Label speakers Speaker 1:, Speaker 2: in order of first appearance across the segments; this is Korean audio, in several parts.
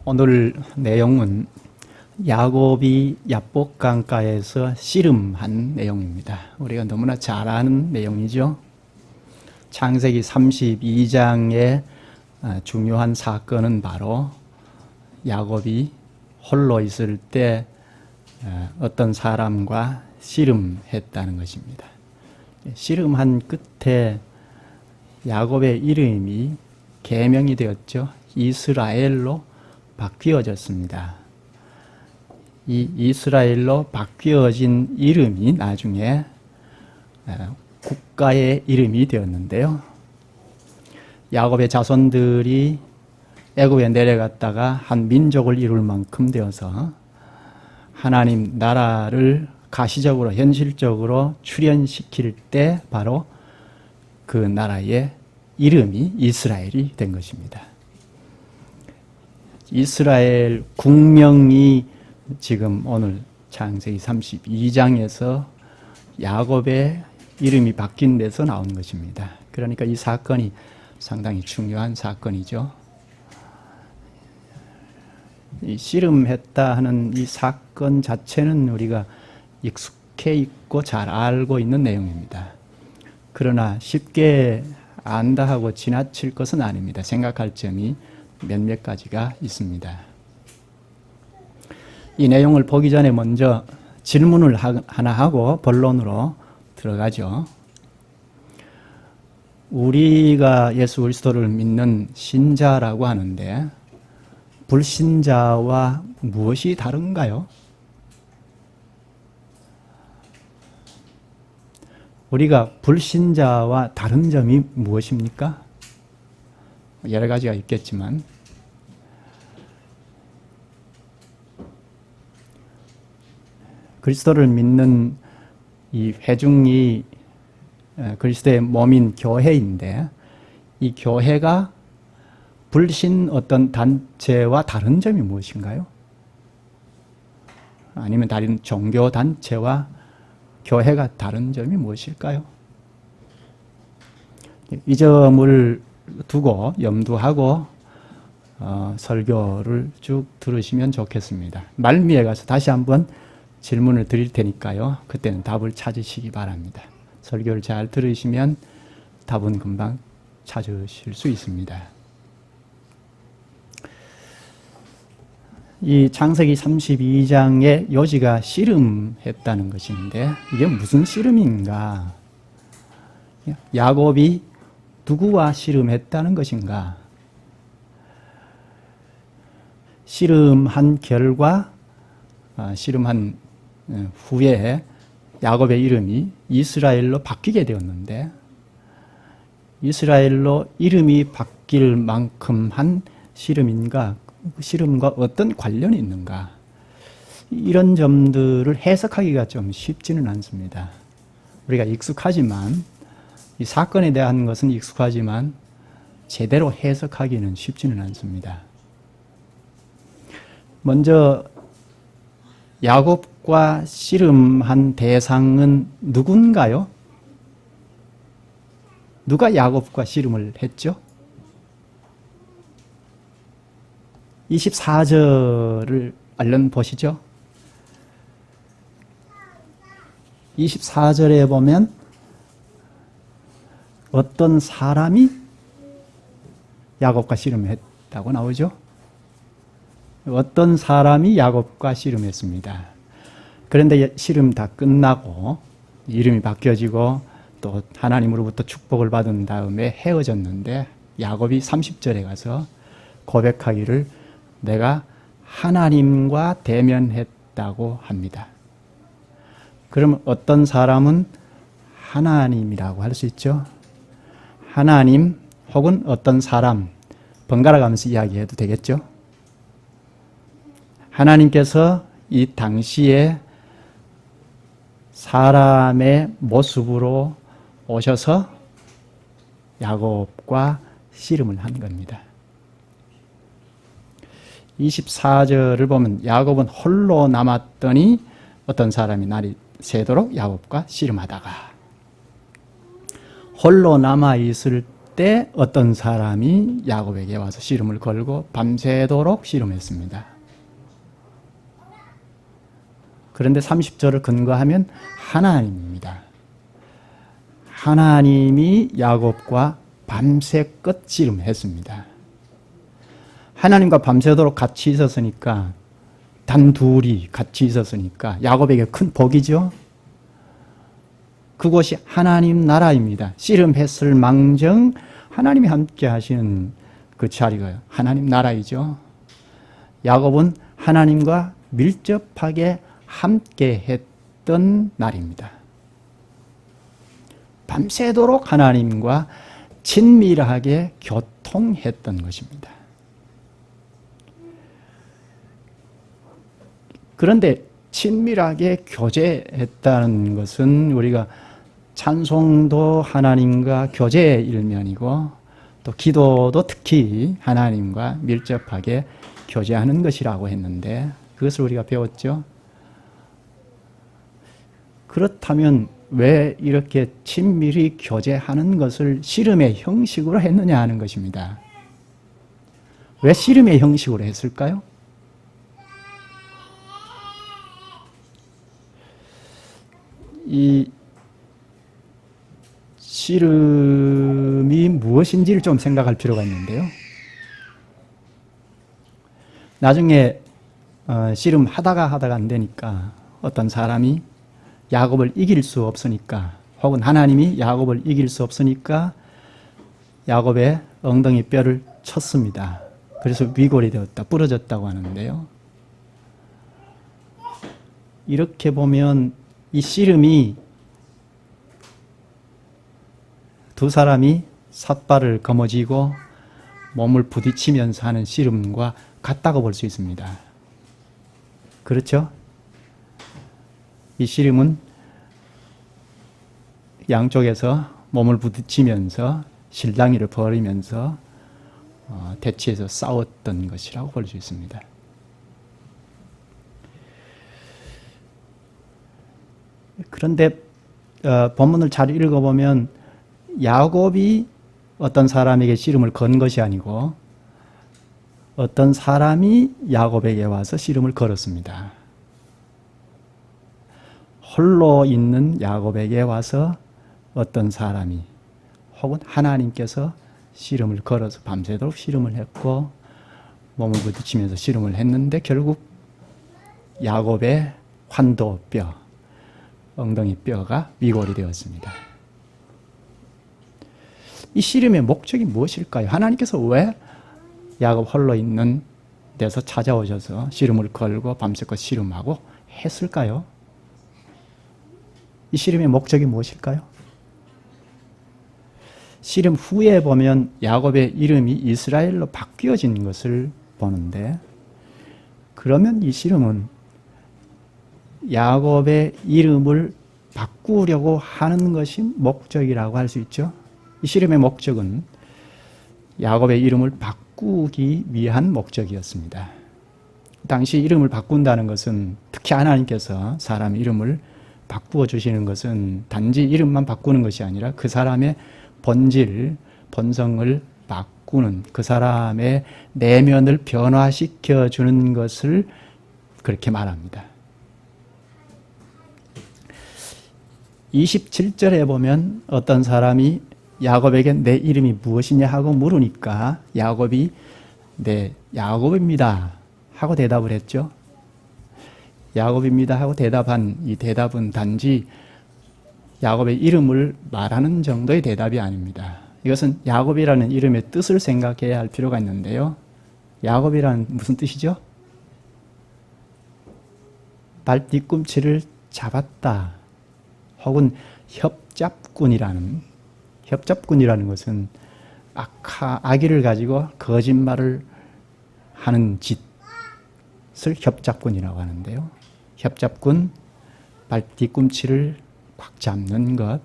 Speaker 1: 오늘 내용은 야곱이 야복 강가에서 씨름한 내용입니다. 우리가 너무나 잘 아는 내용이죠. 창세기 32장의 중요한 사건은 바로 야곱이 홀로 있을 때 어떤 사람과 씨름했다는 것입니다. 씨름한 끝에 야곱의 이름이 개명이 되었죠. 이스라엘로 바뀌어졌습니다. 이 이스라엘로 바뀌어진 이름이 나중에 국가의 이름이 되었는데요. 야곱의 자손들이 애굽에 내려갔다가 한 민족을 이룰 만큼 되어서 하나님 나라를 가시적으로 현실적으로 출현시킬 때 바로 그 나라의 이름이 이스라엘이 된 것입니다. 이스라엘 국명이 지금 오늘 창세기 32장에서 야곱의 이름이 바뀐 데서 나온 것입니다. 그러니까 이 사건이 상당히 중요한 사건이죠. 이 씨름했다 하는 이 사건 자체는 우리가 익숙해 있고 잘 알고 있는 내용입니다. 그러나 쉽게 안다 하고 지나칠 것은 아닙니다. 생각할 점이 몇몇 가지가 있습니다. 이 내용을 보기 전에 먼저 질문을 하나 하고 본론으로 들어가죠. 우리가 예수 그리스도를 믿는 신자라고 하는데 불신자와 무엇이 다른가요? 우리가 불신자와 다른 점이 무엇입니까? 여러 가지가 있겠지만 그리스도를 믿는 이 회중이 그리스도의 몸인 교회인데 이 교회가 불신 어떤 단체와 다른 점이 무엇인가요? 아니면 다른 종교 단체와 교회가 다른 점이 무엇일까요? 이 점을 두고 염두하고 설교를 쭉 들으시면 좋겠습니다. 말미에 가서 다시 한번 질문을 드릴 테니까요. 그때는 답을 찾으시기 바랍니다. 설교를 잘 들으시면 답은 금방 찾으실 수 있습니다. 이 창세기 32장의 요지가 씨름했다는 것인데 이게 무슨 씨름인가? 야곱이 누구와 씨름했다는 것인가? 씨름한 결과, 씨름한 후에 야곱의 이름이 이스라엘로 바뀌게 되었는데 이스라엘로 이름이 바뀔 만큼 한 씨름인가? 씨름과 어떤 관련이 있는가? 이런 점들을 해석하기가 좀 쉽지는 않습니다. 우리가 익숙하지만 이 사건에 대한 것은 익숙하지만 제대로 해석하기는 쉽지는 않습니다. 먼저 야곱과 씨름한 대상은 누군가요? 누가 야곱과 씨름을 했죠? 24절을 얼른 보시죠. 24절에 보면 어떤 사람이 야곱과 씨름했다고 나오죠. 어떤 사람이 야곱과 씨름했습니다. 그런데 씨름 다 끝나고 이름이 바뀌어지고 또 하나님으로부터 축복을 받은 다음에 헤어졌는데 야곱이 30절에 가서 고백하기를 내가 하나님과 대면했다고 합니다. 그럼 어떤 사람은 하나님이라고 할 수 있죠. 하나님 혹은 어떤 사람 번갈아 가면서 이야기해도 되겠죠. 하나님께서 이 당시에 사람의 모습으로 오셔서 야곱과 씨름을 한 겁니다. 24절을 보면 야곱은 홀로 남았더니 어떤 사람이 날이 새도록 야곱과 씨름하다가 홀로 남아있을 그때 어떤 사람이 야곱에게 와서 씨름을 걸고 밤새도록 씨름했습니다. 그런데 30절을 근거하면 하나님입니다. 하나님이 야곱과 밤새껏 씨름했습니다. 하나님과 밤새도록 같이 있었으니까, 단둘이 같이 있었으니까 야곱에게 큰 복이죠. 그곳이 하나님 나라입니다. 씨름했을 망정 하나님이 함께 하시는 그 자리가 하나님 나라이죠. 야곱은 하나님과 밀접하게 함께 했던 날입니다. 밤새도록 하나님과 친밀하게 교통했던 것입니다. 그런데 친밀하게 교제했다는 것은 우리가 찬송도 하나님과 교제의 일면이고 또 기도도 특히 하나님과 밀접하게 교제하는 것이라고 했는데 그것을 우리가 배웠죠. 그렇다면 왜 이렇게 친밀히 교제하는 것을 씨름의 형식으로 했느냐 하는 것입니다. 왜 씨름의 형식으로 했을까요? 이 씨름이 무엇인지를 좀 생각할 필요가 있는데요. 나중에 씨름 하다가 안 되니까 어떤 사람이 야곱을 이길 수 없으니까 혹은 하나님이 야곱을 이길 수 없으니까 야곱의 엉덩이 뼈를 쳤습니다. 그래서 위골이 되었다, 부러졌다고 하는데요. 이렇게 보면 이 씨름이 두 사람이 삿발을 거머쥐고 몸을 부딪히면서 하는 씨름과 같다고 볼 수 있습니다. 그렇죠? 이 씨름은 양쪽에서 몸을 부딪히면서 실랑이를 벌이면서 대치해서 싸웠던 것이라고 볼 수 있습니다. 그런데 본문을 잘 읽어보면 야곱이 어떤 사람에게 씨름을 건 것이 아니고 어떤 사람이 야곱에게 와서 씨름을 걸었습니다. 홀로 있는 야곱에게 와서 어떤 사람이 혹은 하나님께서 씨름을 걸어서 밤새도록 씨름을 했고 몸을 부딪히면서 씨름을 했는데 결국 야곱의 환도뼈, 엉덩이 뼈가 위골이 되었습니다. 이 씨름의 목적이 무엇일까요? 하나님께서 왜 야곱 홀로 있는 데서 찾아오셔서 씨름을 걸고 밤새껏 씨름하고 했을까요? 이 씨름의 목적이 무엇일까요? 씨름 후에 보면 야곱의 이름이 이스라엘로 바뀌어진 것을 보는데 그러면 이 씨름은 야곱의 이름을 바꾸려고 하는 것이 목적이라고 할 수 있죠. 이 씨름의 목적은 야곱의 이름을 바꾸기 위한 목적이었습니다. 당시 이름을 바꾼다는 것은 특히 하나님께서 사람 이름을 바꾸어 주시는 것은 단지 이름만 바꾸는 것이 아니라 그 사람의 본질, 본성을 바꾸는 그 사람의 내면을 변화시켜 주는 것을 그렇게 말합니다. 27절에 보면 어떤 사람이 야곱에게 내 이름이 무엇이냐 하고 물으니까 야곱이 네, 야곱입니다 하고 대답을 했죠. 야곱입니다 하고 대답한 이 대답은 단지 야곱의 이름을 말하는 정도의 대답이 아닙니다. 이것은 야곱이라는 이름의 뜻을 생각해야 할 필요가 있는데요. 야곱이라는 무슨 뜻이죠? 발 뒤꿈치를 잡았다 혹은 협잡꾼이라는 것은 악의를 가지고 거짓말을 하는 짓을 협잡꾼이라고 하는데요. 협잡꾼, 발 뒤꿈치를 꽉 잡는 것,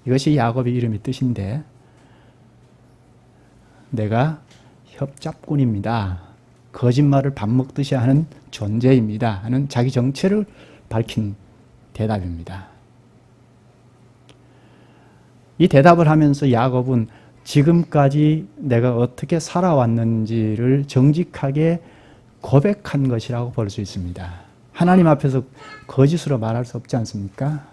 Speaker 1: 이것이 야곱의 이름의 뜻인데 내가 협잡꾼입니다. 거짓말을 밥 먹듯이 하는 존재입니다. 하는 자기 정체를 밝힌 대답입니다. 이 대답을 하면서 야곱은 지금까지 내가 어떻게 살아왔는지를 정직하게 고백한 것이라고 볼 수 있습니다. 하나님 앞에서 거짓으로 말할 수 없지 않습니까?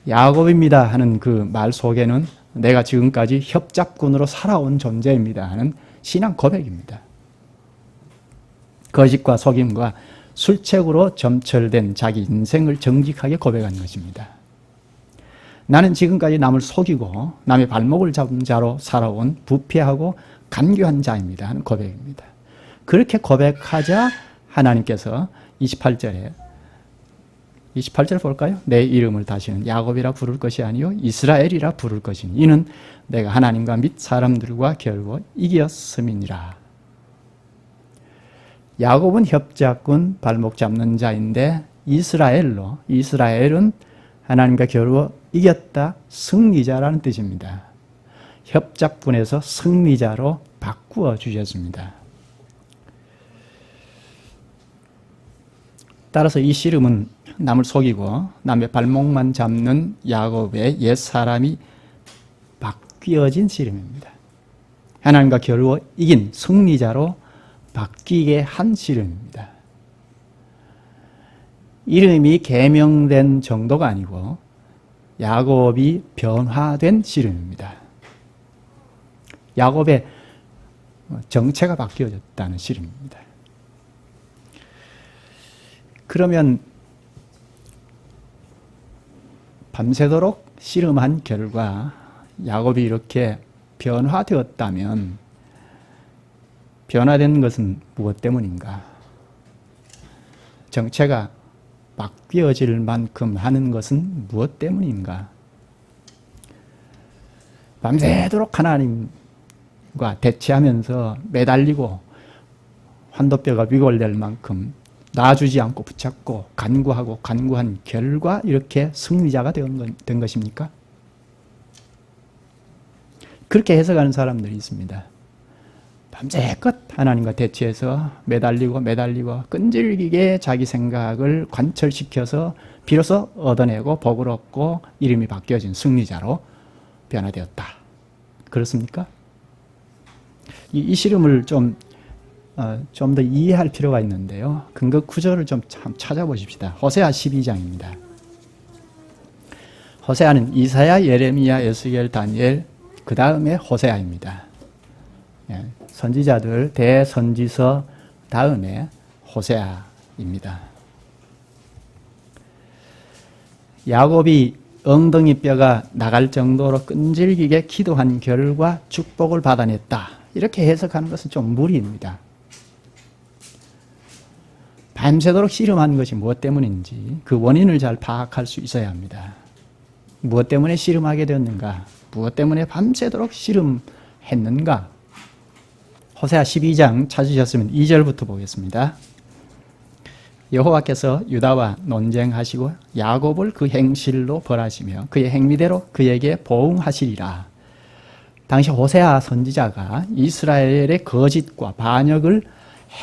Speaker 1: 야곱입니다 하는 그 말 속에는 내가 지금까지 협잡꾼으로 살아온 존재입니다 하는 신앙 고백입니다. 거짓과 속임과 술책으로 점철된 자기 인생을 정직하게 고백한 것입니다. 나는 지금까지 남을 속이고 남의 발목을 잡은 자로 살아온 부패하고 간교한 자입니다 하는 고백입니다. 그렇게 고백하자 하나님께서 28절 볼까요? 내 이름을 다시는 야곱이라 부를 것이 아니요 이스라엘이라 부를 것이니 이는 내가 하나님과 및 사람들과 겨루어 이겼음이니라. 야곱은 협잡군 발목 잡는 자인데 이스라엘은 하나님과 겨루어 이겼다, 승리자라는 뜻입니다. 협잡군에서 승리자로 바꾸어 주셨습니다. 따라서 이 씨름은 남을 속이고 남의 발목만 잡는 야곱의 옛사람이 바뀌어진 씨름입니다. 하나님과 겨루어 이긴 승리자로 바뀌게 한 씨름입니다. 이름이 개명된 정도가 아니고 야곱이 변화된 씨름입니다. 야곱의 정체가 바뀌어졌다는 씨름입니다. 그러면 밤새도록 씨름한 결과 야곱이 이렇게 변화되었다면 변화된 것은 무엇 때문인가? 정체가 바뀌어질 만큼 하는 것은 무엇 때문인가? 밤새도록 하나님과 대치하면서 매달리고 환도뼈가 위골될 만큼 놔주지 않고 붙잡고 간구한 결과 이렇게 승리자가 된 것입니까? 그렇게 해석하는 사람들이 있습니다. 밤새껏 하나님과 대치해서 매달리고 끈질기게 자기 생각을 관철시켜서 비로소 얻어내고 복을 얻고 이름이 바뀌어진 승리자로 변화되었다. 그렇습니까? 이 씨름을 좀 더 이해할 필요가 있는데요. 근거 구절을 좀 찾아보십시다. 호세아 12장입니다. 호세아는 이사야, 예레미야, 에스겔, 다니엘, 그 다음에 호세아입니다. 선지자들 대선지서 다음에 호세아입니다. 야곱이 엉덩이 뼈가 나갈 정도로 끈질기게 기도한 결과 축복을 받아냈다. 이렇게 해석하는 것은 좀 무리입니다. 밤새도록 씨름한 것이 무엇 때문인지 그 원인을 잘 파악할 수 있어야 합니다. 무엇 때문에 씨름하게 되었는가? 무엇 때문에 밤새도록 씨름했는가? 호세아 12장 찾으셨으면 2절부터 보겠습니다. 여호와께서 유다와 논쟁하시고 야곱을 그 행실로 벌하시며 그의 행위대로 그에게 보응하시리라. 당시 호세아 선지자가 이스라엘의 거짓과 반역을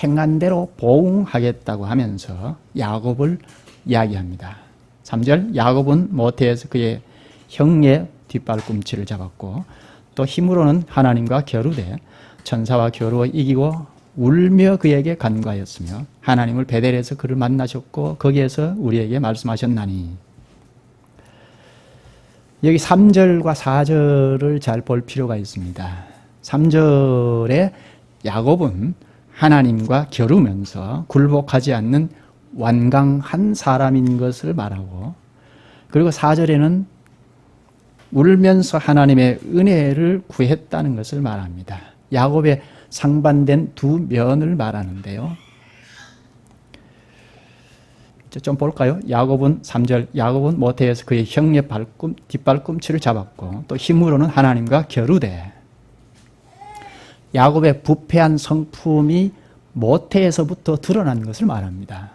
Speaker 1: 행한 대로 보응하겠다고 하면서 야곱을 이야기합니다. 3절 야곱은 모태에서 그의 형의 뒷발꿈치를 잡았고 또 힘으로는 하나님과 겨루되 천사와 겨루어 이기고 울며 그에게 간구하였으며 하나님을 베델에서 그를 만나셨고 거기에서 우리에게 말씀하셨나니. 여기 3절과 4절을 잘 볼 필요가 있습니다. 3절에 야곱은 하나님과 겨루면서 굴복하지 않는 완강한 사람인 것을 말하고, 그리고 4절에는 울면서 하나님의 은혜를 구했다는 것을 말합니다. 야곱의 상반된 두 면을 말하는데요. 좀 볼까요? 야곱은 3절, 야곱은 모태에서 그의 형의 뒷발꿈치를 잡았고 또 힘으로는 하나님과 겨루되, 야곱의 부패한 성품이 모태에서부터 드러난 것을 말합니다.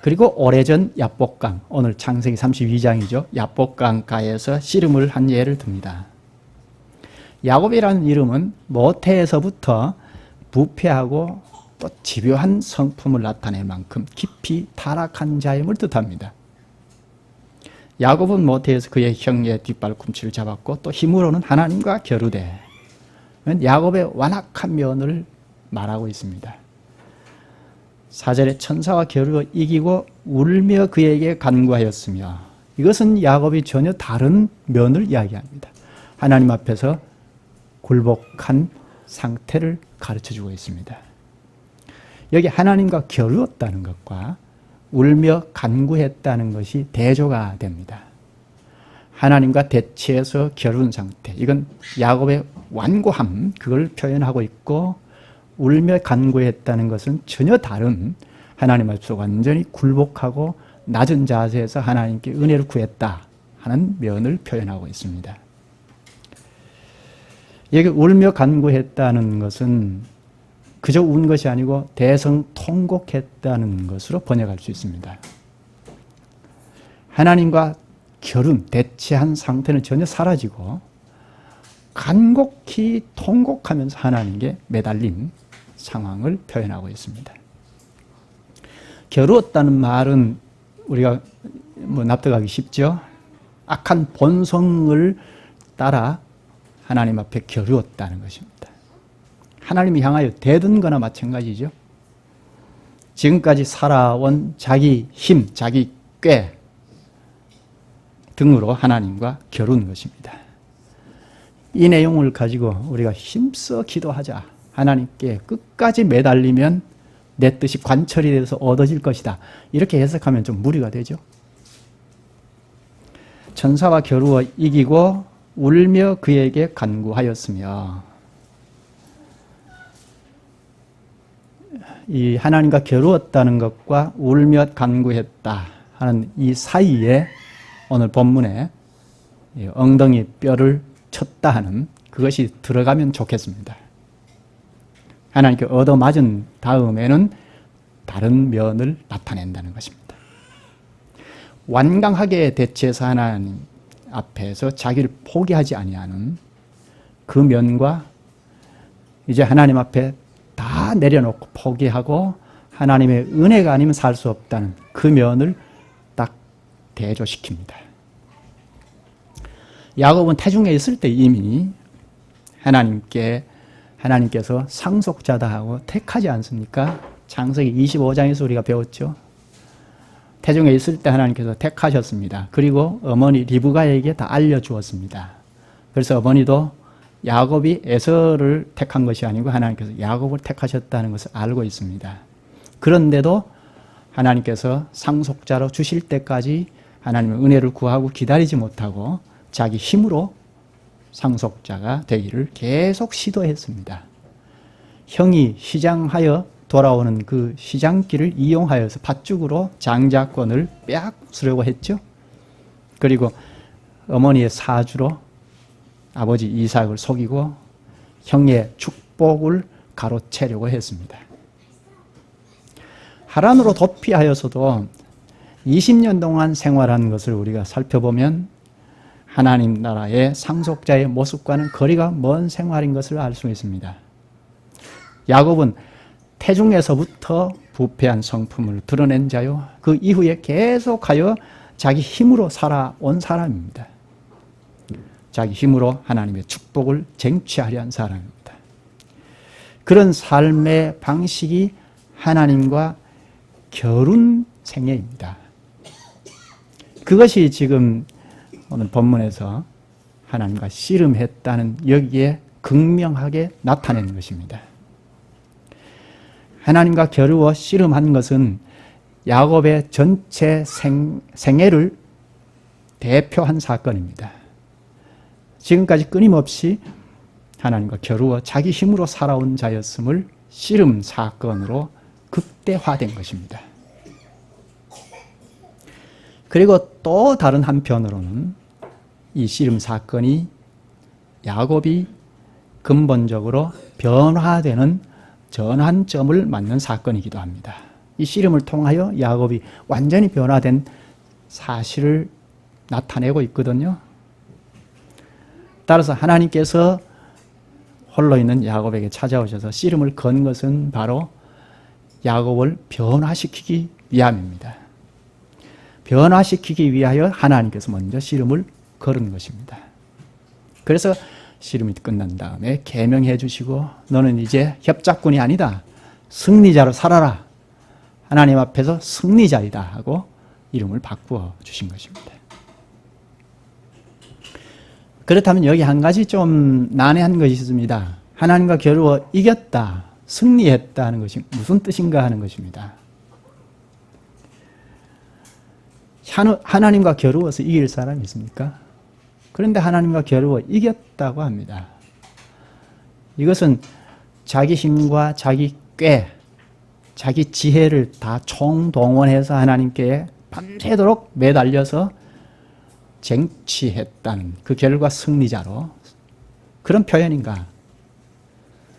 Speaker 1: 그리고 오래전 야복강, 오늘 창세기 32장이죠. 야복강가에서 씨름을 한 예를 듭니다. 야곱이라는 이름은 모태에서부터 부패하고 또 집요한 성품을 나타낼 만큼 깊이 타락한 자임을 뜻합니다. 야곱은 모태에서 그의 형의 뒷발꿈치를 잡았고 또 힘으로는 하나님과 겨루되, 야곱의 완악한 면을 말하고 있습니다. 4절에 천사와 겨루어 이기고 울며 그에게 간구하였으며, 이것은 야곱이 전혀 다른 면을 이야기합니다. 하나님 앞에서 굴복한 상태를 가르쳐주고 있습니다. 여기 하나님과 겨루었다는 것과 울며 간구했다는 것이 대조가 됩니다. 하나님과 대치해서 겨룬 상태, 이건 야곱의 완고함, 그걸 표현하고 있고, 울며 간구했다는 것은 전혀 다른, 하나님 앞에서 완전히 굴복하고 낮은 자세에서 하나님께 은혜를 구했다 하는 면을 표현하고 있습니다. 여기 울며 간구했다는 것은 그저 운 것이 아니고 대성통곡했다는 것으로 번역할 수 있습니다. 하나님과 겨룬, 대치한 상태는 전혀 사라지고 간곡히 통곡하면서 하나님께 매달린 상황을 표현하고 있습니다. 겨루었다는 말은 우리가 납득하기 쉽죠. 악한 본성을 따라 하나님 앞에 겨루었다는 것입니다. 하나님을 향하여 대든 거나 마찬가지죠. 지금까지 살아온 자기 힘, 자기 꾀 등으로 하나님과 겨룬 것입니다. 이 내용을 가지고 우리가 힘써 기도하자. 하나님께 끝까지 매달리면 내 뜻이 관철이 돼서 얻어질 것이다. 이렇게 해석하면 좀 무리가 되죠. 천사와 겨루어 이기고 울며 그에게 간구하였으며, 이 하나님과 겨루었다는 것과 울며 간구했다 하는 이 사이에 오늘 본문에 엉덩이 뼈를 쳤다 하는 그것이 들어가면 좋겠습니다. 하나님께 얻어맞은 다음에는 다른 면을 나타낸다는 것입니다. 완강하게 대치해서 하나님 앞에서 자기를 포기하지 아니하는 그 면과 이제 하나님 앞에 다 내려놓고 포기하고 하나님의 은혜가 아니면 살 수 없다는 그 면을 딱 대조시킵니다. 야곱은 태중에 있을 때 이미 하나님께서 상속자다 하고 택하지 않습니까? 창세기 25장에서 우리가 배웠죠. 태중에 있을 때 하나님께서 택하셨습니다. 그리고 어머니 리브가에게 다 알려주었습니다. 그래서 어머니도 야곱이 에서를 택한 것이 아니고 하나님께서 야곱을 택하셨다는 것을 알고 있습니다. 그런데도 하나님께서 상속자로 주실 때까지 하나님의 은혜를 구하고 기다리지 못하고 자기 힘으로 상속자가 되기를 계속 시도했습니다. 형이 시장하여 돌아오는 그 시장길을 이용하여서 팥죽으로 장자권을 빼앗으려고 했죠. 그리고 어머니의 사주로 아버지 이삭을 속이고 형의 축복을 가로채려고 했습니다. 하란으로 도피하여서도 20년 동안 생활한 것을 우리가 살펴보면 하나님 나라의 상속자의 모습과는 거리가 먼 생활인 것을 알 수 있습니다. 야곱은 태중에서부터 부패한 성품을 드러낸 자요, 그 이후에 계속하여 자기 힘으로 살아온 사람입니다. 자기 힘으로 하나님의 축복을 쟁취하려 한 사람입니다. 그런 삶의 방식이 하나님과 겨룬 생애입니다. 그것이 지금 오늘 본문에서 하나님과 씨름했다는 여기에 극명하게 나타낸 것입니다. 하나님과 겨루어 씨름한 것은 야곱의 전체 생애를 대표한 사건입니다. 지금까지 끊임없이 하나님과 겨루어 자기 힘으로 살아온 자였음을 씨름 사건으로 극대화된 것입니다. 그리고 또 다른 한편으로는 이 씨름 사건이 야곱이 근본적으로 변화되는 전환점을 맞는 사건이기도 합니다. 이 씨름을 통하여 야곱이 완전히 변화된 사실을 나타내고 있거든요. 따라서 하나님께서 홀로 있는 야곱에게 찾아오셔서 씨름을 건 것은 바로 야곱을 변화시키기 위함입니다. 변화시키기 위하여 하나님께서 먼저 씨름을 걸은 것입니다. 그래서 씨름이 끝난 다음에 계명해 주시고 너는 이제 협작꾼이 아니다. 승리자로 살아라. 하나님 앞에서 승리자이다 하고 이름을 바꾸어 주신 것입니다. 그렇다면 여기 한 가지 좀 난해한 것이 있습니다. 하나님과 겨루어 이겼다, 승리했다 하는 것이 무슨 뜻인가 하는 것입니다. 하나님과 겨루어서 이길 사람이 있습니까? 그런데 하나님과 겨루어 이겼다고 합니다. 이것은 자기 힘과 자기 꾀, 자기 지혜를 다 총동원해서 하나님께 밤새도록 매달려서 쟁취했다는 그 결과 승리자로 그런 표현인가?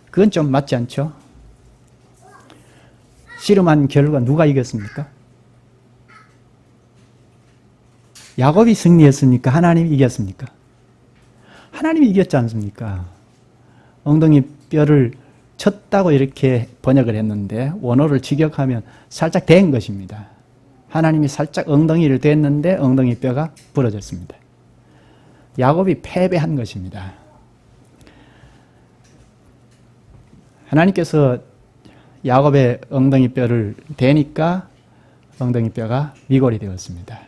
Speaker 1: 그건 좀 맞지 않죠? 씨름한 결과 누가 이겼습니까? 야곱이 승리했습니까? 하나님이 이겼습니까? 하나님이 이겼지 않습니까? 엉덩이 뼈를 쳤다고 이렇게 번역을 했는데 원어를 직역하면 살짝 댄 것입니다. 하나님이 살짝 엉덩이를 댔는데 엉덩이 뼈가 부러졌습니다. 야곱이 패배한 것입니다. 하나님께서 야곱의 엉덩이 뼈를 대니까 엉덩이 뼈가 미골이 되었습니다.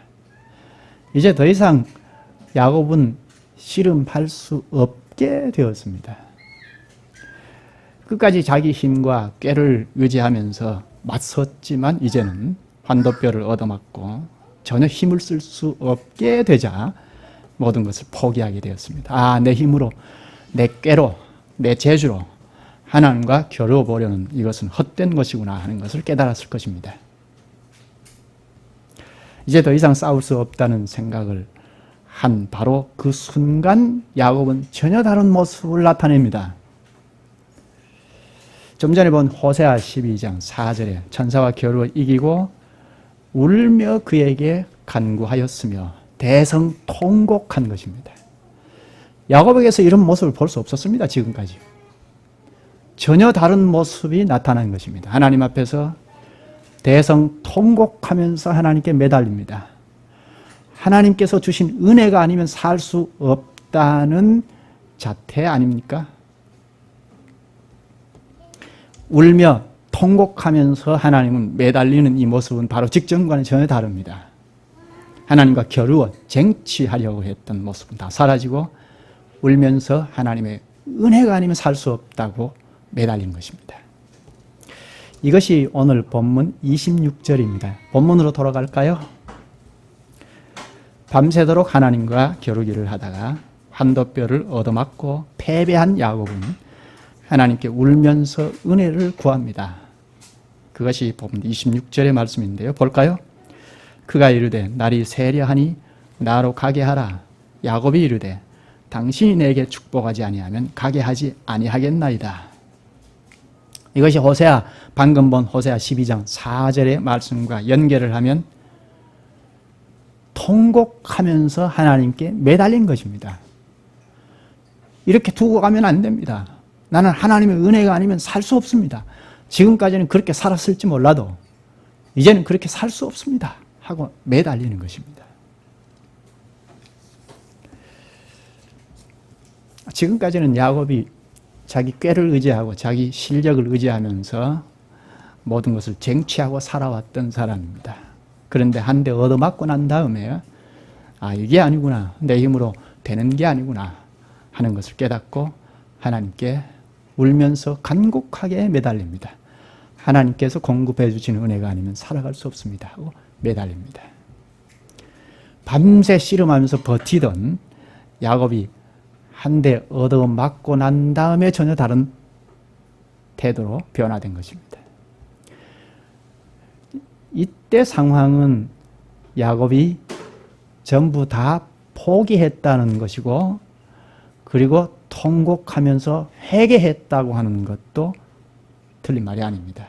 Speaker 1: 이제 더 이상 야곱은 씨름할 수 없게 되었습니다. 끝까지 자기 힘과 꾀를 의지하면서 맞섰지만 이제는 환도뼈를 얻어맞고 전혀 힘을 쓸 수 없게 되자 모든 것을 포기하게 되었습니다. 내 힘으로, 내 꾀로, 내 재주로 하나님과 겨루어 보려는 이것은 헛된 것이구나 하는 것을 깨달았을 것입니다. 이제 더 이상 싸울 수 없다는 생각을 한 바로 그 순간 야곱은 전혀 다른 모습을 나타냅니다. 좀 전에 본 호세아 12장 4절에 천사와 겨루어 이기고 울며 그에게 간구하였으며 대성통곡한 것입니다. 야곱에게서 이런 모습을 볼 수 없었습니다. 지금까지. 전혀 다른 모습이 나타난 것입니다. 하나님 앞에서 대성통곡하면서 하나님께 매달립니다. 하나님께서 주신 은혜가 아니면 살 수 없다는 자태 아닙니까? 울며 통곡하면서 하나님은 매달리는 이 모습은 바로 직전과는 전혀 다릅니다. 하나님과 겨루어 쟁취하려고 했던 모습은 다 사라지고 울면서 하나님의 은혜가 아니면 살 수 없다고 매달린 것입니다. 이것이 오늘 본문 26절입니다. 본문으로 돌아갈까요? 밤새도록 하나님과 겨루기를 하다가 환도뼈를 얻어맞고 패배한 야곱은 하나님께 울면서 은혜를 구합니다. 그것이 본문 26절의 말씀인데요. 볼까요? 그가 이르되 날이 세려하니 나로 가게 하라. 야곱이 이르되 당신이 내게 축복하지 아니하면 가게 하지 아니하겠나이다. 이것이 호세아, 방금 본 호세아 12장 4절의 말씀과 연결을 하면 통곡하면서 하나님께 매달린 것입니다. 이렇게 두고 가면 안 됩니다. 나는 하나님의 은혜가 아니면 살 수 없습니다. 지금까지는 그렇게 살았을지 몰라도 이제는 그렇게 살 수 없습니다. 하고 매달리는 것입니다. 지금까지는 야곱이 자기 꾀를 의지하고 자기 실력을 의지하면서 모든 것을 쟁취하고 살아왔던 사람입니다. 그런데 한 대 얻어맞고 난 다음에 이게 아니구나, 내 힘으로 되는 게 아니구나 하는 것을 깨닫고 하나님께 울면서 간곡하게 매달립니다. 하나님께서 공급해 주시는 은혜가 아니면 살아갈 수 없습니다 하고 매달립니다. 밤새 씨름하면서 버티던 야곱이 한 대 얻어맞고 난 다음에 전혀 다른 태도로 변화된 것입니다. 이때 상황은 야곱이 전부 다 포기했다는 것이고 그리고 통곡하면서 회개했다고 하는 것도 틀린 말이 아닙니다.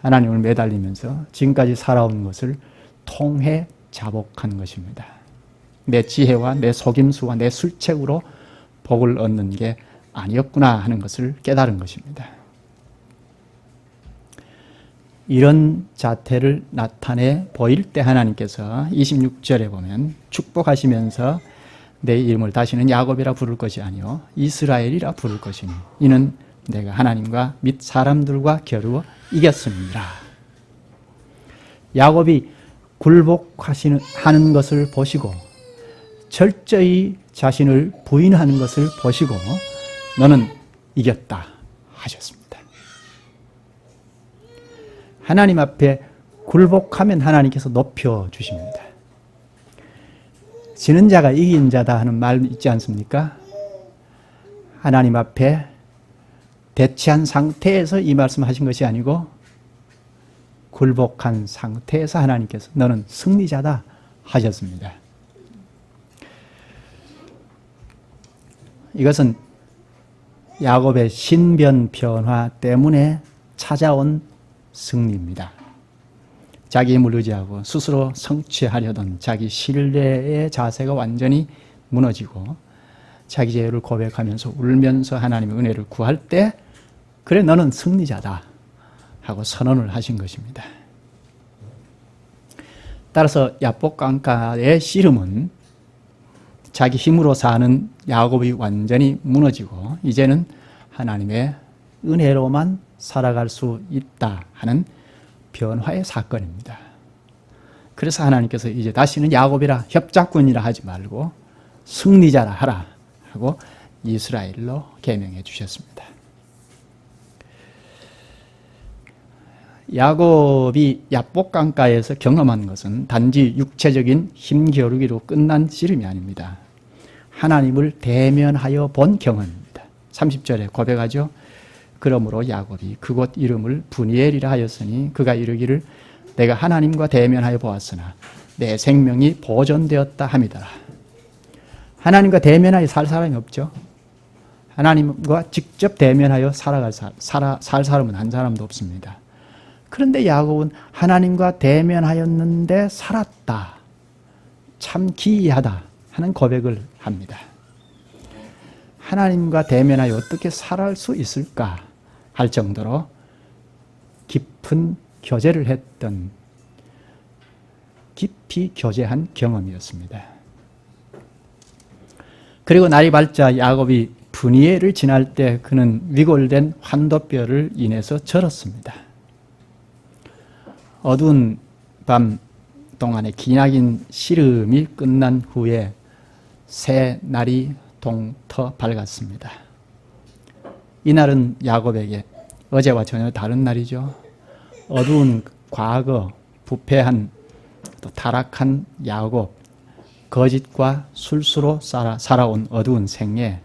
Speaker 1: 하나님을 매달리면서 지금까지 살아온 것을 통해 자복한 것입니다. 내 지혜와 내 속임수와 내 술책으로 복을 얻는 게 아니었구나 하는 것을 깨달은 것입니다. 이런 자태를 나타내 보일 때 하나님께서 26절에 보면 축복하시면서 내 이름을 다시는 야곱이라 부를 것이 아니요 이스라엘이라 부를 것이니 이는 내가 하나님과 및 사람들과 겨루어 이겼습니다. 야곱이 굴복하는 것을 보시고 철저히 자신을 부인하는 것을 보시고 너는 이겼다 하셨습니다. 하나님 앞에 굴복하면 하나님께서 높여주십니다. 지는 자가 이긴 자다 하는 말 있지 않습니까? 하나님 앞에 대치한 상태에서 이 말씀하신 것이 아니고 굴복한 상태에서 하나님께서 너는 승리자다 하셨습니다. 이것은 야곱의 신변 변화 때문에 찾아온 승리입니다. 자기 힘을 의지하고 스스로 성취하려던 자기 신뢰의 자세가 완전히 무너지고 자기 죄를 고백하면서 울면서 하나님의 은혜를 구할 때 그래 너는 승리자다 하고 선언을 하신 것입니다. 따라서 야복강가의 씨름은 자기 힘으로 사는 야곱이 완전히 무너지고 이제는 하나님의 은혜로만 살아갈 수 있다 하는 변화의 사건입니다. 그래서 하나님께서 이제 다시는 야곱이라 협작꾼이라 하지 말고 승리자라 하라 하고 이스라엘로 계명해 주셨습니다. 야곱이 야복강가에서 경험한 것은 단지 육체적인 힘겨루기로 끝난 씨름이 아닙니다. 하나님을 대면하여 본 경험입니다. 30절에 고백하죠. 그러므로 야곱이 그곳 이름을 브니엘이라 하였으니 그가 이르기를 내가 하나님과 대면하여 보았으나 내 생명이 보존되었다 함이더라. 하나님과 대면하여 살 사람이 없죠. 하나님과 직접 대면하여 살 사람은 한 사람도 없습니다. 그런데 야곱은 하나님과 대면하였는데 살았다. 참 기이하다 하는 고백을 합니다. 하나님과 대면하여 어떻게 살아갈 수 있을까 할 정도로 깊은 교제를 했던 깊이 교제한 경험이었습니다. 그리고 날이 밝자 야곱이 브니엘을 지날 때 그는 위골된 환도뼈를 인해서 절었습니다. 어두운 밤 동안의 기나긴 씨름이 끝난 후에 새 날이 동터 밝았습니다. 이날은 야곱에게 어제와 전혀 다른 날이죠. 어두운 과거, 부패한 또 타락한 야곱, 거짓과 술수로 살아온 어두운 생애,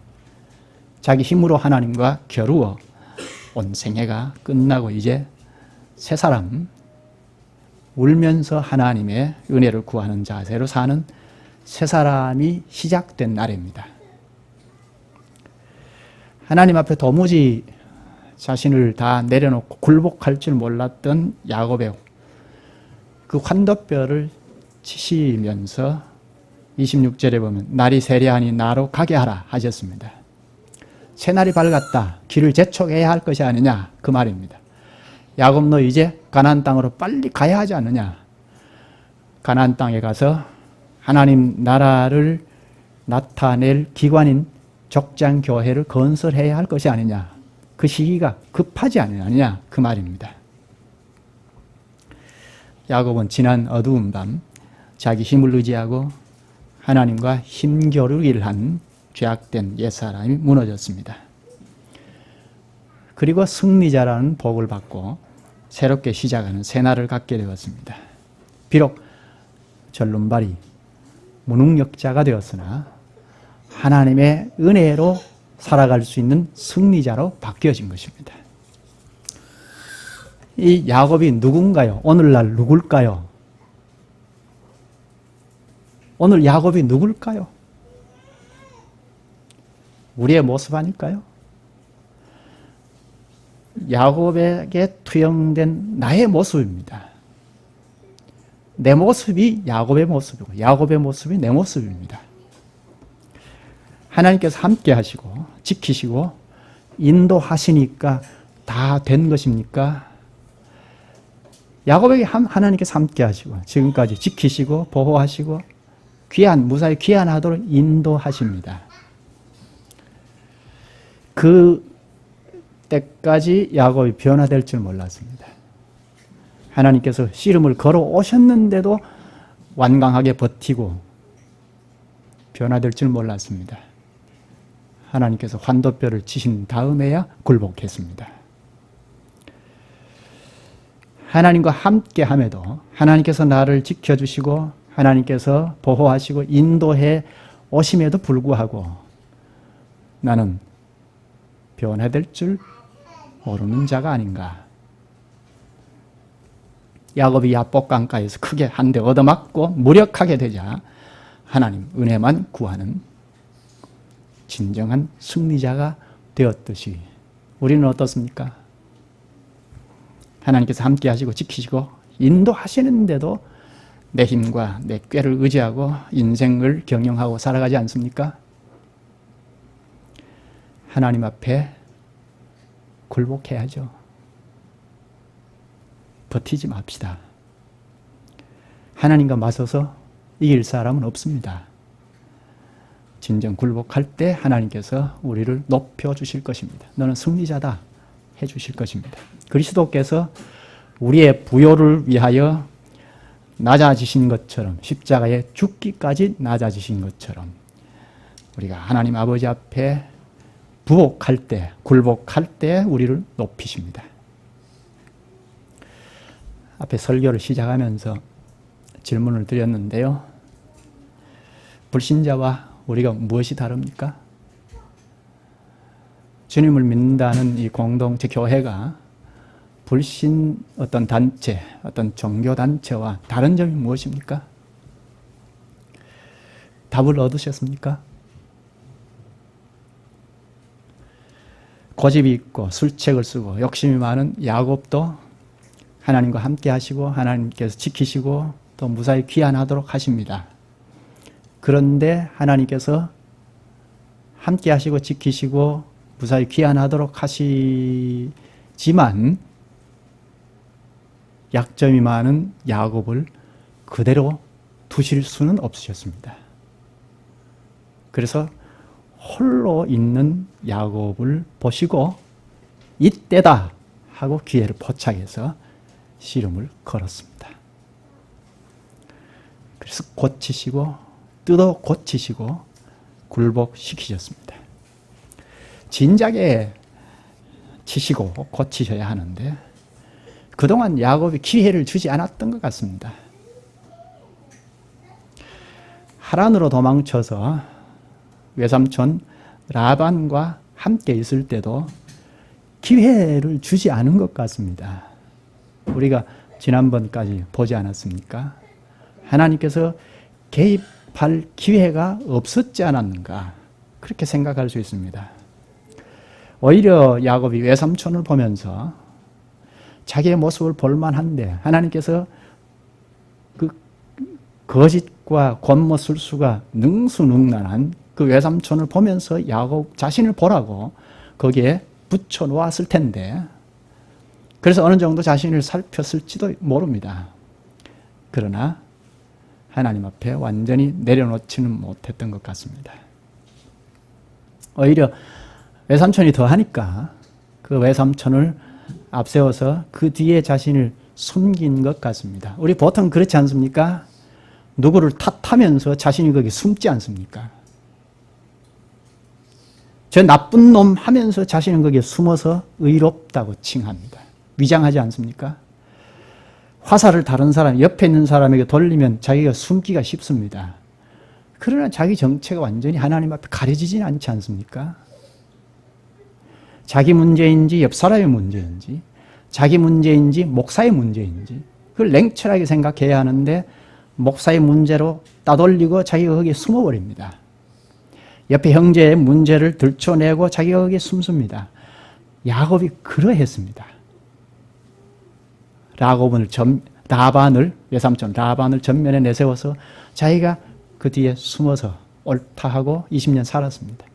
Speaker 1: 자기 힘으로 하나님과 겨루어 온 생애가 끝나고 이제 새 사람, 울면서 하나님의 은혜를 구하는 자세로 사는 새 사람이 시작된 날입니다. 하나님 앞에 도무지 자신을 다 내려놓고 굴복할 줄 몰랐던 야곱의 그 환도뼈를 치시면서 26절에 보면 날이 세려하니 나로 가게 하라 하셨습니다. 새날이 밝았다. 길을 재촉해야 할 것이 아니냐 그 말입니다. 야곱 너 이제 가나안 땅으로 빨리 가야 하지 않느냐. 가나안 땅에 가서 하나님 나라를 나타낼 기관인 적장교회를 건설해야 할 것이 아니냐. 그 시기가 급하지 않느냐 그 말입니다. 야곱은 지난 어두운 밤 자기 힘을 의지하고 하나님과 힘겨루기를 한 죄악된 옛사람이 무너졌습니다. 그리고 승리자라는 복을 받고 새롭게 시작하는 새날을 갖게 되었습니다. 비록 절름발이 무능력자가 되었으나 하나님의 은혜로 살아갈 수 있는 승리자로 바뀌어진 것입니다. 이 야곱이 누군가요? 오늘날 누굴까요? 오늘 야곱이 누굴까요? 우리의 모습 아닐까요? 야곱에게 투영된 나의 모습입니다. 내 모습이 야곱의 모습이고 야곱의 모습이 내 모습입니다. 하나님께서 함께 하시고 지키시고 인도하시니까 다 된 것입니까? 야곱에게 하나님께서 함께 하시고 지금까지 지키시고 보호하시고 무사히 귀환하도록 인도하십니다. 그 때까지 야곱이 변화될 줄 몰랐습니다. 하나님께서 씨름을 걸어오셨는데도 완강하게 버티고 변화될 줄 몰랐습니다. 하나님께서 환도뼈를 치신 다음에야 굴복했습니다. 하나님과 함께 함에도 하나님께서 나를 지켜주시고 하나님께서 보호하시고 인도해 오심에도 불구하고 나는 변화될 줄 모르는 자가 아닌가. 야곱이 야복강가에서 크게 한 대 얻어맞고 무력하게 되자 하나님 은혜만 구하는 진정한 승리자가 되었듯이 우리는 어떻습니까? 하나님께서 함께 하시고 지키시고 인도하시는데도 내 힘과 내 꾀를 의지하고 인생을 경영하고 살아가지 않습니까? 하나님 앞에 굴복해야죠. 버티지 맙시다. 하나님과 맞서서 이길 사람은 없습니다. 진정 굴복할 때 하나님께서 우리를 높여주실 것입니다. 너는 승리자다 해주실 것입니다. 그리스도께서 우리의 부요를 위하여 낮아지신 것처럼 십자가에 죽기까지 낮아지신 것처럼 우리가 하나님 아버지 앞에 부복할 때, 굴복할 때 우리를 높이십니다. 앞에 설교를 시작하면서 질문을 드렸는데요. 불신자와 우리가 무엇이 다릅니까? 주님을 믿는다는 이 공동체 교회가 불신 어떤 단체, 어떤 종교단체와 다른 점이 무엇입니까? 답을 얻으셨습니까? 고집이 있고 술책을 쓰고 욕심이 많은 야곱도 하나님과 함께 하시고 하나님께서 지키시고 또 무사히 귀환하도록 하십니다. 그런데 하나님께서 함께 하시고 지키시고 무사히 귀환하도록 하시지만 약점이 많은 야곱을 그대로 두실 수는 없으셨습니다. 그래서 홀로 있는 야곱을 보시고 이때다 하고 기회를 포착해서 씨름을 걸었습니다. 그래서 고치시고 뜯어 고치시고 굴복시키셨습니다. 진작에 치시고 고치셔야 하는데 그동안 야곱이 기회를 주지 않았던 것 같습니다. 하란으로 도망쳐서 외삼촌 라반과 함께 있을 때도 기회를 주지 않은 것 같습니다. 우리가 지난번까지 보지 않았습니까? 하나님께서 개입할 기회가 없었지 않았는가 그렇게 생각할 수 있습니다. 오히려 야곱이 외삼촌을 보면서 자기의 모습을 볼만한데 하나님께서 그 거짓과 권모술수가 능수능란한 그 외삼촌을 보면서 야곱 자신을 보라고 거기에 붙여놓았을 텐데 그래서 어느 정도 자신을 살폈을지도 모릅니다. 그러나 하나님 앞에 완전히 내려놓지는 못했던 것 같습니다. 오히려 외삼촌이 더하니까 그 외삼촌을 앞세워서 그 뒤에 자신을 숨긴 것 같습니다. 우리 보통 그렇지 않습니까? 누구를 탓하면서 자신이 거기 숨지 않습니까? 저 나쁜 놈 하면서 자신은 거기에 숨어서 의롭다고 칭합니다. 위장하지 않습니까? 화살을 다른 사람, 옆에 있는 사람에게 돌리면 자기가 숨기가 쉽습니다. 그러나 자기 정체가 완전히 하나님 앞에 가려지지는 않지 않습니까? 자기 문제인지 옆 사람의 문제인지 자기 문제인지 목사의 문제인지 그걸 냉철하게 생각해야 하는데 목사의 문제로 따돌리고 자기가 거기에 숨어버립니다. 옆에 형제의 문제를 들춰내고 자기가 거기에 숨습니다. 야곱이 그러했습니다. 외삼촌 라반을 전면에 내세워서 자기가 그 뒤에 숨어서 옳다 하고 20년 살았습니다.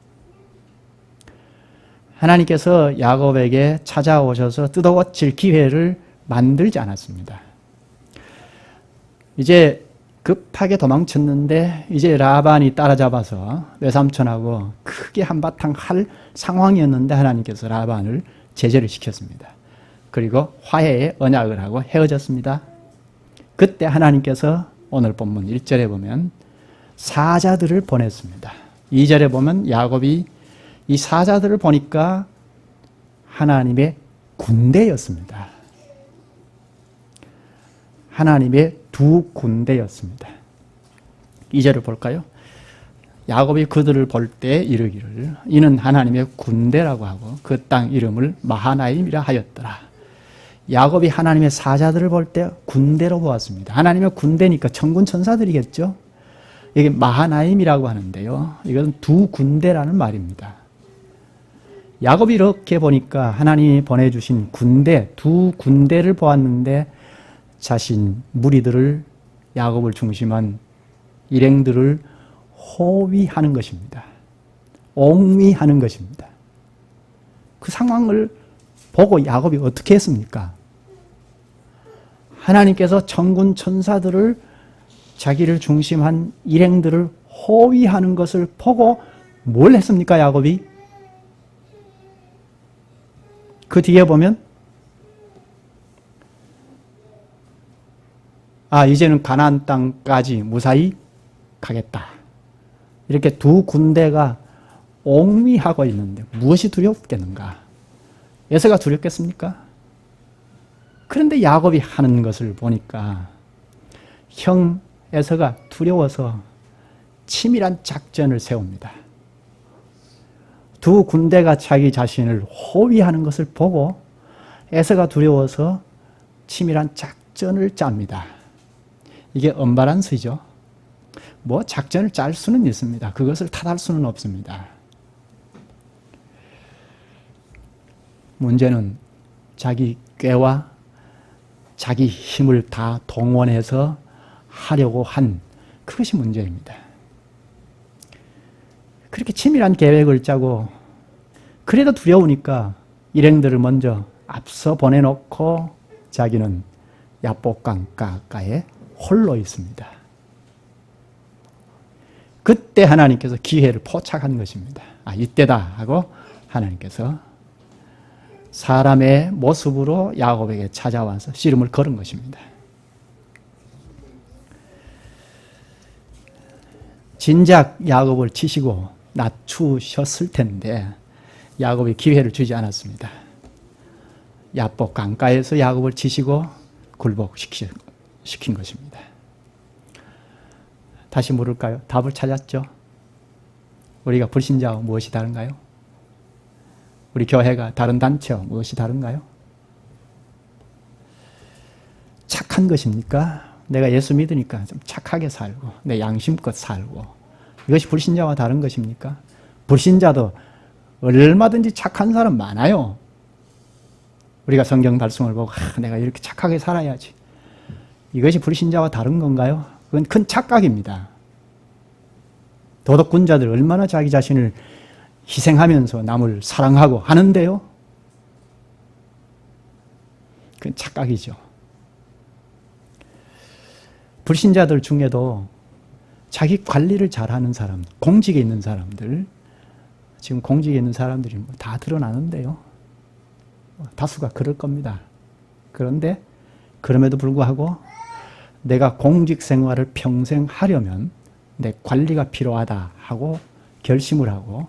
Speaker 1: 하나님께서 야곱에게 찾아오셔서 뜯어고칠 기회를 만들지 않았습니다. 이제 급하게 도망쳤는데 이제 라반이 따라잡아서 외삼촌하고 크게 한바탕 할 상황이었는데 하나님께서 라반을 제재를 시켰습니다. 그리고 화해의 언약을 하고 헤어졌습니다. 그때 하나님께서 오늘 본문 1절에 보면 사자들을 보냈습니다. 2절에 보면 야곱이 이 사자들을 보니까 하나님의 군대였습니다. 하나님의 두 군대였습니다. 2절을 볼까요? 야곱이 그들을 볼 때 이르기를 이는 하나님의 군대라고 하고 그 땅 이름을 마하나임이라 하였더라. 야곱이 하나님의 사자들을 볼 때 군대로 보았습니다. 하나님의 군대니까 천군 천사들이겠죠. 이게 마하나임이라고 하는데요. 이것은 두 군대라는 말입니다. 야곱이 이렇게 보니까 하나님이 보내주신 군대, 두 군대를 보았는데 자신 무리들을 야곱을 중심한 일행들을 호위하는 것입니다. 옹위하는 것입니다. 그 상황을 보고 야곱이 어떻게 했습니까? 하나님께서 천군 천사들을 자기를 중심한 일행들을 호위하는 것을 보고 뭘 했습니까, 야곱이? 그 뒤에 보면 이제는 가나안 땅까지 무사히 가겠다. 이렇게 두 군대가 옹위하고 있는데 무엇이 두렵겠는가? 에서가 두렵겠습니까? 그런데 야곱이 하는 것을 보니까 형 에서가 두려워서 치밀한 작전을 세웁니다. 두 군대가 자기 자신을 호위하는 것을 보고 에서가 두려워서 치밀한 작전을 짭니다. 이게 언바란스죠. 작전을 짤 수는 있습니다. 그것을 탓할 수는 없습니다. 문제는 자기 꾀와 자기 힘을 다 동원해서 하려고 한 그것이 문제입니다. 그렇게 치밀한 계획을 짜고 그래도 두려우니까 일행들을 먼저 앞서 보내놓고 자기는 야복강가에 홀로 있습니다. 그때 하나님께서 기회를 포착한 것입니다. 이때다 하고 하나님께서 사람의 모습으로 야곱에게 찾아와서 씨름을 걸은 것입니다. 진작 야곱을 치시고 낮추셨을 텐데 야곱이 기회를 주지 않았습니다. 야복 강가에서 야곱을 치시고 굴복시킨 것입니다. 다시 물을까요? 답을 찾았죠? 우리가 불신자와 무엇이 다른가요? 우리 교회가 다른 단체와 무엇이 다른가요? 착한 것입니까? 내가 예수 믿으니까 좀 착하게 살고 내 양심껏 살고 이것이 불신자와 다른 것입니까? 불신자도 얼마든지 착한 사람 많아요. 우리가 성경 말씀을 보고 내가 이렇게 착하게 살아야지. 이것이 불신자와 다른 건가요? 그건 큰 착각입니다. 도덕군자들 얼마나 자기 자신을 희생하면서 남을 사랑하고 하는데요. 그건 착각이죠. 불신자들 중에도 자기 관리를 잘하는 사람, 공직에 있는 사람들, 지금 공직에 있는 사람들이 다 드러나는데요. 다수가 그럴 겁니다. 그런데 그럼에도 불구하고 내가 공직 생활을 평생 하려면 내 관리가 필요하다 하고 결심을 하고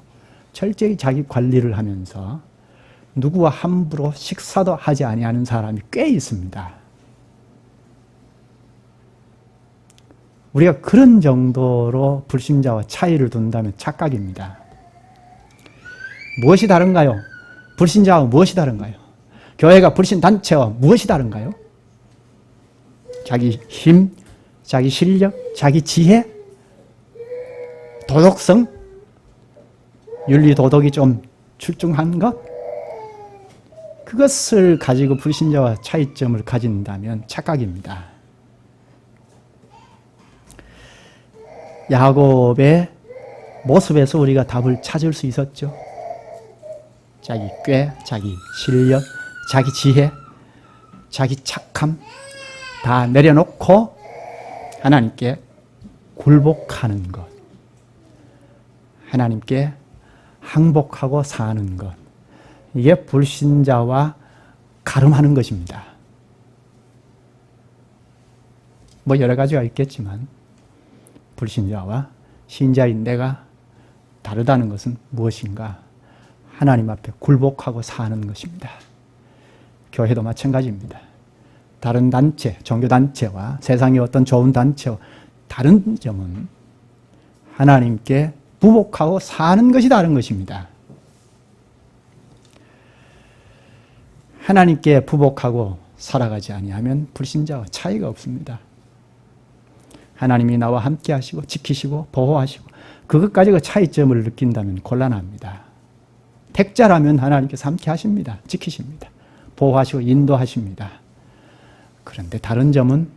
Speaker 1: 철저히 자기 관리를 하면서 누구와 함부로 식사도 하지 아니하는 사람이 꽤 있습니다. 우리가 그런 정도로 불신자와 차이를 둔다면 착각입니다. 무엇이 다른가요? 불신자와 무엇이 다른가요? 교회가 불신단체와 무엇이 다른가요? 자기 힘, 자기 실력, 자기 지혜, 도덕성, 윤리 도덕이 좀 출중한 것, 그것을 가지고 불신자와 차이점을 가진다면 착각입니다. 야곱의 모습에서 우리가 답을 찾을 수 있었죠. 자기 꾀, 자기 실력, 자기 지혜, 자기 착함 다 내려놓고 하나님께 굴복하는 것, 하나님께 항복하고 사는 것, 이게 불신자와 가름하는 것입니다. 뭐 여러 가지가 있겠지만 불신자와 신자인 내가 다르다는 것은 무엇인가? 하나님 앞에 굴복하고 사는 것입니다. 교회도 마찬가지입니다. 다른 단체, 종교단체와 세상의 어떤 좋은 단체와 다른 점은 하나님께 부복하고 사는 것이 다른 것입니다. 하나님께 부복하고 살아가지 아니하면 불신자와 차이가 없습니다. 하나님이 나와 함께 하시고 지키시고 보호하시고 그것까지가 차이점을 느낀다면 곤란합니다. 택자라면 하나님께서 함께 하십니다. 지키십니다. 보호하시고 인도하십니다. 그런데 다른 점은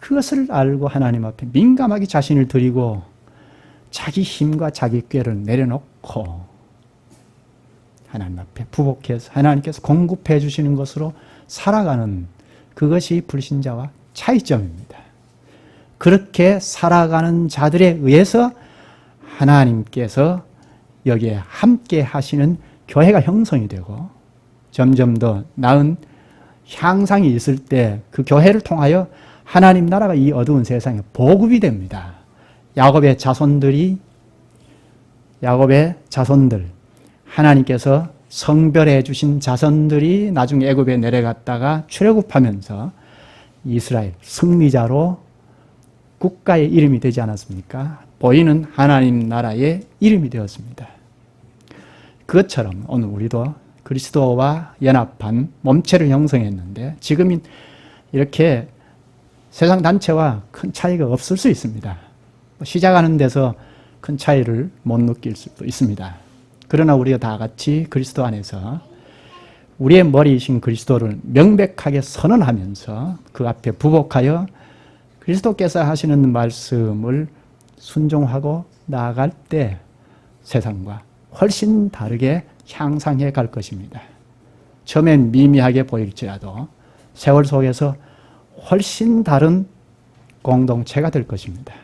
Speaker 1: 그것을 알고 하나님 앞에 민감하게 자신을 드리고 자기 힘과 자기 꾀를 내려놓고 하나님 앞에 부복해서 하나님께서 공급해 주시는 것으로 살아가는 그것이 불신자와 차이점입니다. 그렇게 살아가는 자들에 의해서 하나님께서 여기에 함께 하시는 교회가 형성이 되고 점점 더 나은 향상이 있을 때 그 교회를 통하여 하나님 나라가 이 어두운 세상에 보급이 됩니다. 야곱의 자손들 하나님께서 성별해 주신 자손들이 나중에 애굽에 내려갔다가 출애굽하면서 이스라엘 승리자로 국가의 이름이 되지 않았습니까? 보이는 하나님 나라의 이름이 되었습니다. 그것처럼 오늘 우리도 그리스도와 연합한 몸체를 형성했는데 지금 이렇게 세상 단체와 큰 차이가 없을 수 있습니다. 시작하는 데서 큰 차이를 못 느낄 수도 있습니다. 그러나 우리가 다 같이 그리스도 안에서 우리의 머리이신 그리스도를 명백하게 선언하면서 그 앞에 부복하여 그리스도께서 하시는 말씀을 순종하고 나아갈 때 세상과 훨씬 다르게 향상해 갈 것입니다. 처음엔 미미하게 보일지라도 세월 속에서 훨씬 다른 공동체가 될 것입니다.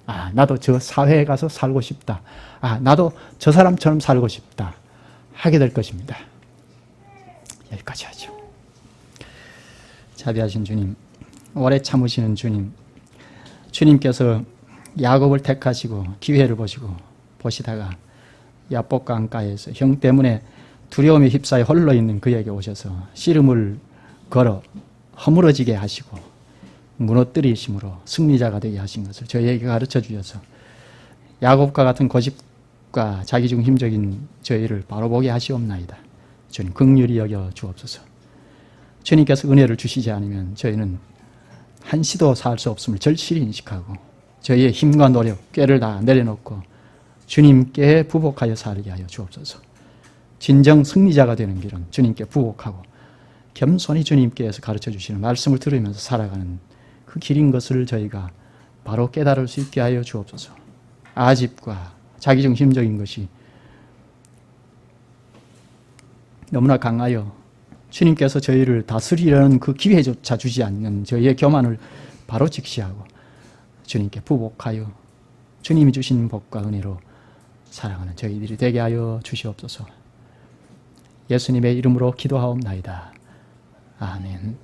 Speaker 1: 아, 나도 저 사회에 가서 살고 싶다. 아, 나도 저 사람처럼 살고 싶다. 하게 될 것입니다. 여기까지 하죠. 자비하신 주님, 오래 참으시는 주님, 주님께서 야곱을 택하시고 기회를 보시다가 야복 강가에서 형 때문에 두려움에 휩싸여 홀로 있는 그에게 오셔서 씨름을 걸어 허물어지게 하시고 무너뜨리심으로 승리자가 되게 하신 것을 저희에게 가르쳐 주셔서 야곱과 같은 고집과 자기중 힘적인 저희를 바로 보게 하시옵나이다. 주님 긍휼히 여겨 주옵소서. 주님께서 은혜를 주시지 않으면 저희는 한시도 살 수 없음을 절실히 인식하고 저희의 힘과 노력, 꾀를 다 내려놓고 주님께 부복하여 살게 하여 주옵소서. 진정 승리자가 되는 길은 주님께 부복하고 겸손히 주님께서 가르쳐 주시는 말씀을 들으면서 살아가는 그 길인 것을 저희가 바로 깨달을 수 있게 하여 주옵소서. 아집과 자기중심적인 것이 너무나 강하여 주님께서 저희를 다스리려는 그 기회조차 주지 않는 저희의 교만을 바로 직시하고 주님께 부복하여 주님이 주신 복과 은혜로 살아가는 저희들이 되게 하여 주시옵소서. 예수님의 이름으로 기도하옵나이다. 아멘.